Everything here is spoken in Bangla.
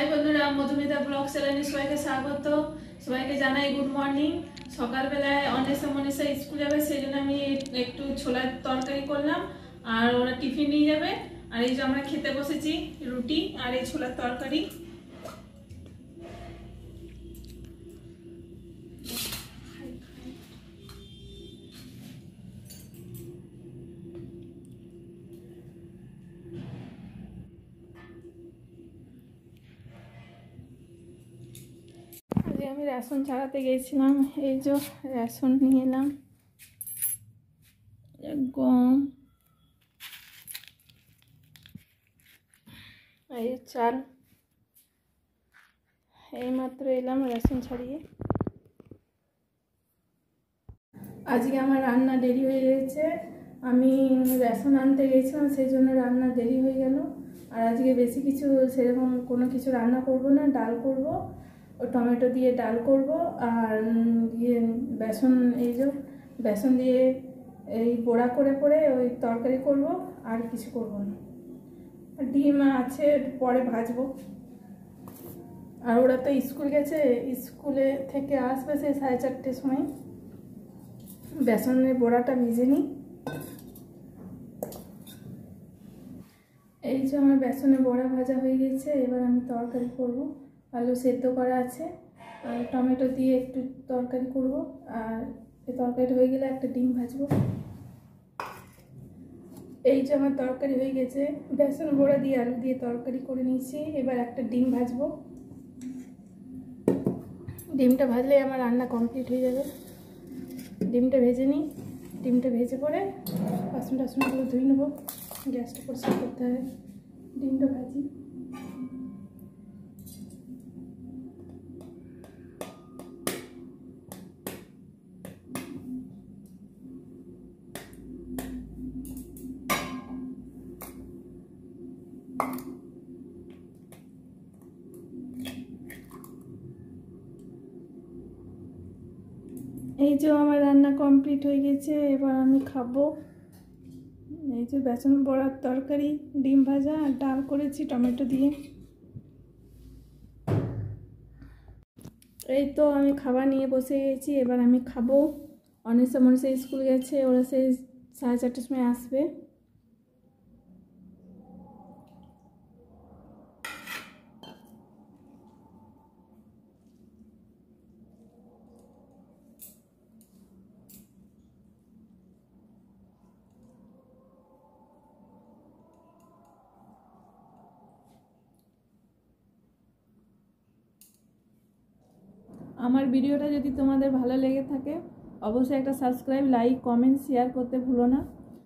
হাই বন্ধুরা, মধুমিতা ব্লগ চ্যানেলে সবাইকে স্বাগত। সবাইকে জানাই গুড মর্নিং। সকালবেলায় অনেসা মনীষা স্কুল যাবে, সেই জন্য আমি একটু ছোলার তরকারি করলাম, আর ওরা টিফিন নিয়ে যাবে। আর এই যে আমরা খেতে বসেছি রুটি আর এই ছোলার তরকারি। আমি রেশন ছাড়াতে গেছিলাম, এই যে রেশন নিয়ে এলাম, গম, এই চাল। এইমাত্র এলাম রেশন ছাড়িয়ে। আজকে আমার রান্না দেরি হয়ে গেছে, আমি রেশন আনতে গেছিলাম, সেই জন্য রান্না দেরি হয়ে গেল। আর আজকে বেশি কিছু সেরকম কোনো কিছু রান্না করব না, ডাল করব, টমেটো দিয়ে ডাল করব, আর দিয়ে বেসন, এই যে বেসন দিয়ে এই বড়া করে করে ওই তরকারি করব, আর কিছু করব না। ডিম আছে, পরে ভাজবো। আর ওরা তো স্কুল গেছে, স্কুলে থেকে আসবে সেই 4:30টার সময়। বেসনের বড়াটা ভেজে নিই। এই যে আমার বেসনের বড়া ভাজা হয়ে গেছে, এবার আমি তরকারি করব। আলু সেদ্ধ করা আছে, আর টমেটো দিয়ে একটু তরকারি করব, আর এই তরকারিটা হয়ে গেলে একটা ডিম ভাজবো। এই যে আমার তরকারি হয়ে গেছে, বেসন বড়া দিয়ে আলু দিয়ে তরকারি করে নিয়েছি। এবার একটা ডিম ভাজবো। ডিমটা ভাজলে আমার রান্না কমপ্লিট হয়ে যাবে। ডিমটা ভেজে নিই। ডিমটা ভেজে পরে বাসন টাসনগুলো ধুয়ে নেবো, গ্যাসটা পরিষ্কার করতে হবে। ডিমটা ভাজি। এই যে আমার রান্না কমপ্লিট হয়ে গেছে, এবার আমি খাবো। এই যে বেসন বড়ার তরকারি, ডিম ভাজা আর ডাল করেছি টমেটো দিয়ে। এই তো আমি খাবার নিয়ে বসে গেছি, এবার আমি খাবো। অনেসা মনীষা স্কুল গেছে, ওরা সেই 4:30টার সময় আসবে। আমার ভিডিওটা যদি তোমাদের ভালো লেগে থাকে, অবশ্যই একটা সাবস্ক্রাইব, লাইক, কমেন্ট, শেয়ার করতে ভুলো না।